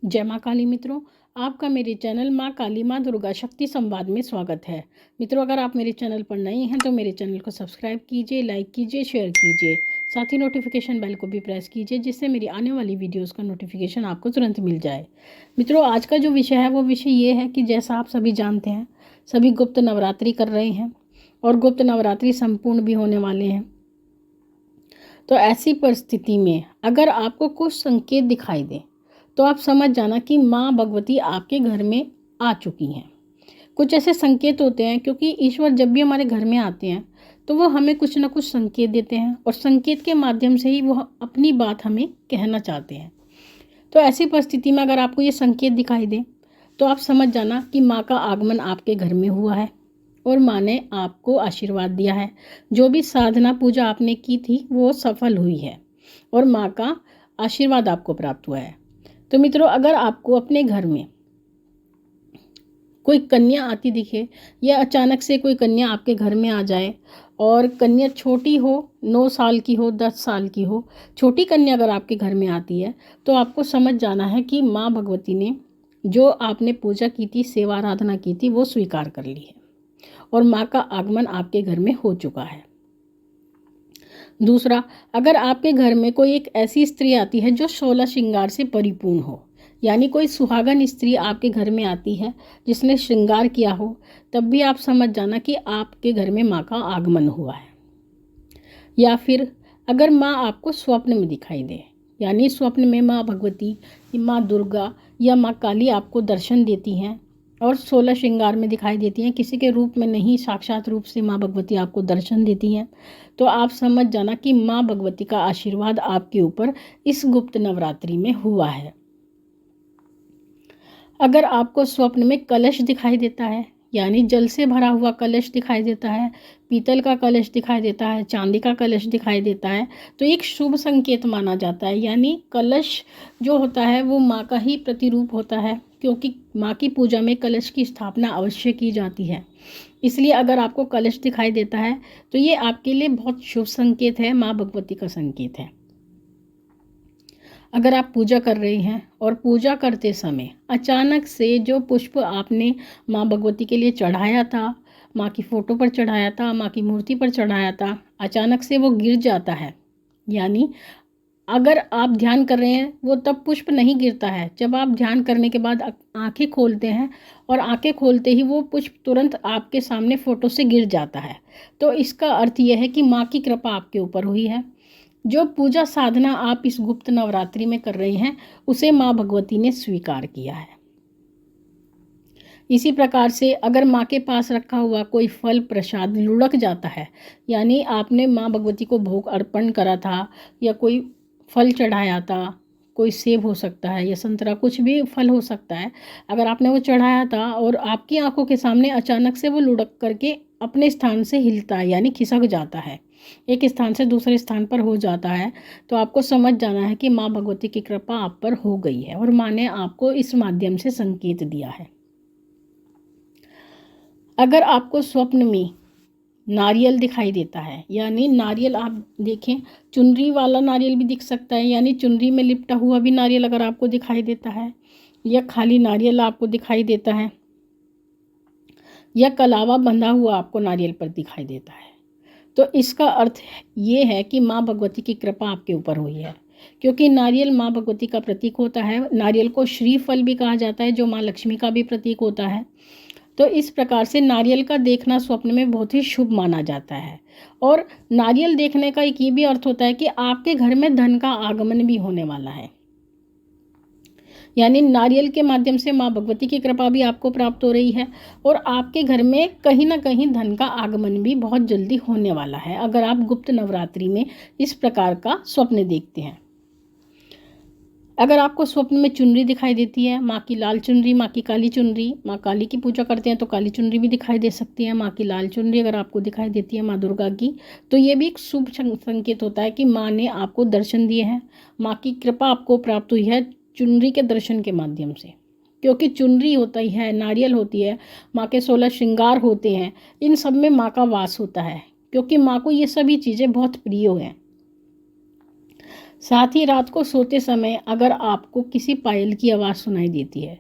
जय माँ काली मित्रों, आपका मेरे चैनल माँ काली माँ दुर्गा शक्ति संवाद में स्वागत है। मित्रों, अगर आप मेरे चैनल पर नए हैं तो मेरे चैनल को सब्सक्राइब कीजिए, लाइक कीजिए, शेयर कीजिए। साथ ही नोटिफिकेशन बेल को भी प्रेस कीजिए जिससे मेरी आने वाली वीडियोस का नोटिफिकेशन आपको तुरंत मिल जाए। मित्रों, आज का जो विषय है वो विषय ये है कि जैसा आप सभी जानते हैं, सभी गुप्त नवरात्रि कर रहे हैं और गुप्त नवरात्रि संपूर्ण भी होने वाले हैं। तो ऐसी परिस्थिति में अगर आपको कुछ संकेत दिखाई दे तो आप समझ जाना कि माँ भगवती आपके घर में आ चुकी हैं। कुछ ऐसे संकेत होते हैं क्योंकि ईश्वर जब भी हमारे घर में आते हैं तो वो हमें कुछ ना कुछ संकेत देते हैं और संकेत के माध्यम से ही वो अपनी बात हमें कहना चाहते हैं। तो ऐसी परिस्थिति में अगर आपको ये संकेत दिखाई दे तो आप समझ जाना कि माँ का आगमन आपके घर में हुआ है और माँ ने आपको आशीर्वाद दिया है। जो भी साधना पूजा आपने की थी वो सफल हुई है और माँ का आशीर्वाद आपको प्राप्त हुआ है। तो मित्रों, अगर आपको अपने घर में कोई कन्या आती दिखे या अचानक से कोई कन्या आपके घर में आ जाए और कन्या छोटी हो, 9 साल की हो, 10 साल की हो, छोटी कन्या अगर आपके घर में आती है तो आपको समझ जाना है कि माँ भगवती ने जो आपने पूजा की थी, सेवा आराधना की थी, वो स्वीकार कर ली है और माँ का आगमन आपके घर में हो चुका है। दूसरा, अगर आपके घर में कोई एक ऐसी स्त्री आती है जो 16 श्रृंगार से परिपूर्ण हो, यानी कोई सुहागन स्त्री आपके घर में आती है जिसने श्रृंगार किया हो, तब भी आप समझ जाना कि आपके घर में माँ का आगमन हुआ है। या फिर अगर माँ आपको स्वप्न में दिखाई दे, यानी स्वप्न में माँ भगवती, माँ दुर्गा या माँ काली आपको दर्शन देती हैं और 16 श्रृंगार में दिखाई देती हैं, किसी के रूप में नहीं, साक्षात रूप से माँ भगवती आपको दर्शन देती हैं, तो आप समझ जाना कि माँ भगवती का आशीर्वाद आपके ऊपर इस गुप्त नवरात्रि में हुआ है। अगर आपको स्वप्न में कलश दिखाई देता है, यानी जल से भरा हुआ कलश दिखाई देता है, पीतल का कलश दिखाई देता है, चांदी का कलश दिखाई देता है, तो एक शुभ संकेत माना जाता है। यानी कलश जो होता है वो माँ का ही प्रतिरूप होता है, क्योंकि माँ की पूजा में कलश की स्थापना अवश्य की जाती है। इसलिए अगर आपको कलश दिखाई देता है तो ये आपके लिए बहुत शुभ संकेत है, माँ भगवती का संकेत है। अगर आप पूजा कर रहे हैं और पूजा करते समय अचानक से जो पुष्प आपने माँ भगवती के लिए चढ़ाया था, माँ की फ़ोटो पर चढ़ाया था, माँ की मूर्ति पर चढ़ाया था, अचानक से वो गिर जाता है, यानी अगर आप ध्यान कर रहे हैं वो तब पुष्प नहीं गिरता है, जब आप ध्यान करने के बाद आंखें खोलते हैं और आंखें खोलते ही वो पुष्प तुरंत आपके सामने फ़ोटो से गिर जाता है, तो इसका अर्थ यह है कि माँ की कृपा आपके ऊपर हुई है। जो पूजा साधना आप इस गुप्त नवरात्रि में कर रहे हैं उसे माँ भगवती ने स्वीकार किया है। इसी प्रकार से अगर माँ के पास रखा हुआ कोई फल प्रसाद लुढ़क जाता है, यानी आपने माँ भगवती को भोग अर्पण करा था या कोई फल चढ़ाया था, कोई सेब हो सकता है या संतरा, कुछ भी फल हो सकता है, अगर आपने वो चढ़ाया था और आपकी आंखों के सामने अचानक से वो लुढ़क करके अपने स्थान से हिलता है, यानी खिसक जाता है, एक स्थान से दूसरे स्थान पर हो जाता है, तो आपको समझ जाना है कि माँ भगवती की कृपा आप पर हो गई है और माँ ने आपको इस माध्यम से संकेत दिया है। अगर आपको स्वप्न में नारियल दिखाई देता है, यानी नारियल आप देखें, चुनरी वाला नारियल भी दिख सकता है, यानी चुनरी में लिपटा हुआ भी नारियल अगर आपको दिखाई देता है, या खाली नारियल आपको दिखाई देता है, या कलावा बंधा हुआ आपको नारियल पर दिखाई देता है, तो इसका अर्थ ये है कि माँ भगवती की कृपा आपके ऊपर हुई है, क्योंकि नारियल माँ भगवती का प्रतीक होता है। नारियल को श्रीफल भी कहा जाता है जो माँ लक्ष्मी का भी प्रतीक होता है। तो इस प्रकार से नारियल का देखना स्वप्न में बहुत ही शुभ माना जाता है। और नारियल देखने का एक ये भी अर्थ होता है कि आपके घर में धन का आगमन भी होने वाला है, यानी नारियल के माध्यम से माँ भगवती की कृपा भी आपको प्राप्त हो रही है और आपके घर में कहीं ना कहीं धन का आगमन भी बहुत जल्दी होने वाला है, अगर आप गुप्त नवरात्रि में इस प्रकार का स्वप्न देखते हैं। अगर आपको स्वप्न में चुनरी दिखाई देती है, माँ की लाल चुनरी, माँ की काली चुनरी, माँ काली की पूजा करते हैं तो काली चुनरी भी दिखाई दे सकती है, माँ की लाल चुनरी अगर आपको दिखाई देती है माँ दुर्गा की, तो ये भी एक शुभ संकेत होता है कि माँ ने आपको दर्शन दिए हैं, माँ की कृपा आपको प्राप्त हुई है चुनरी के दर्शन के माध्यम से, क्योंकि चुनरी होता ही है, नारियल होती है, माँ के 16 श्रृंगार होते हैं, इन सब में माँ का वास होता है, क्योंकि माँ को ये सभी चीज़ें बहुत प्रिय हैं। साथ ही रात को सोते समय अगर आपको किसी पायल की आवाज़ सुनाई देती है,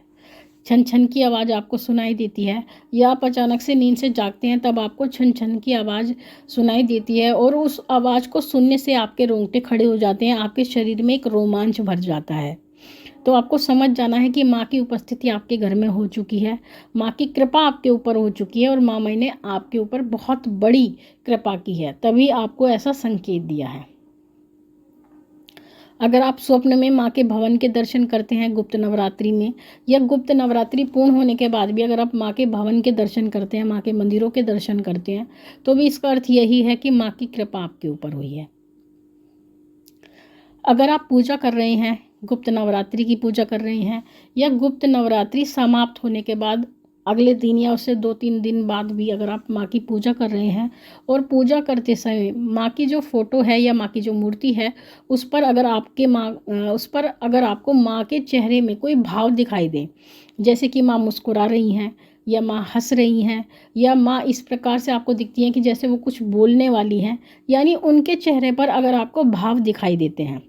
छन छन की आवाज़ आपको सुनाई देती है, या आप अचानक से नींद से जागते हैं तब आपको छन छन की आवाज़ सुनाई देती है और उस आवाज़ को सुनने से आपके रोंगटे खड़े हो जाते हैं, आपके शरीर में एक रोमांच भर जाता है, तो आपको समझ जाना है कि माँ की उपस्थिति आपके घर में हो चुकी है, माँ की कृपा आपके ऊपर हो चुकी है और माँ माई ने आपके ऊपर बहुत बड़ी कृपा की है, तभी आपको ऐसा संकेत दिया है। अगर आप स्वप्न में माँ के भवन के दर्शन करते हैं गुप्त नवरात्रि में, या गुप्त नवरात्रि पूर्ण होने के बाद भी अगर आप माँ के भवन के दर्शन करते हैं, माँ के मंदिरों के दर्शन करते हैं, तो भी इसका अर्थ यही है कि माँ की कृपा आपके ऊपर हुई है। अगर आप पूजा कर रहे हैं, गुप्त नवरात्रि की पूजा कर रहे हैं, या गुप्त नवरात्रि समाप्त होने के बाद अगले दिन या उससे 2-3 दिन बाद भी अगर आप माँ की पूजा कर रहे हैं और पूजा करते समय माँ की जो फ़ोटो है या माँ की जो मूर्ति है उस पर अगर आपको माँ के चेहरे में कोई भाव दिखाई दे, जैसे कि माँ मुस्कुरा रही हैं या माँ हंस रही हैं या माँ इस प्रकार से आपको दिखती हैं कि जैसे वो कुछ बोलने वाली हैं, यानी उनके चेहरे पर अगर आपको भाव दिखाई देते हैं,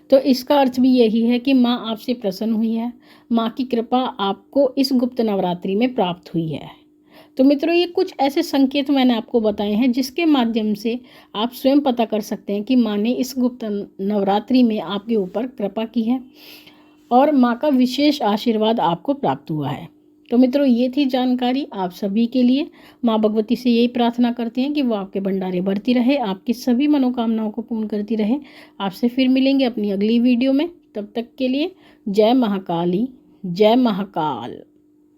तो इसका अर्थ भी यही है कि माँ आपसे प्रसन्न हुई है, माँ की कृपा आपको इस गुप्त नवरात्रि में प्राप्त हुई है। तो मित्रों, ये कुछ ऐसे संकेत मैंने आपको बताए हैं जिसके माध्यम से आप स्वयं पता कर सकते हैं कि माँ ने इस गुप्त नवरात्रि में आपके ऊपर कृपा की है और माँ का विशेष आशीर्वाद आपको प्राप्त हुआ है। तो मित्रों, ये थी जानकारी आप सभी के लिए। माँ भगवती से यही प्रार्थना करते हैं कि वो आपके भंडारे भरती रहे, आपकी सभी मनोकामनाओं को पूर्ण करती रहे। आपसे फिर मिलेंगे अपनी अगली वीडियो में, तब तक के लिए जय महाकाली, जय महाकाल।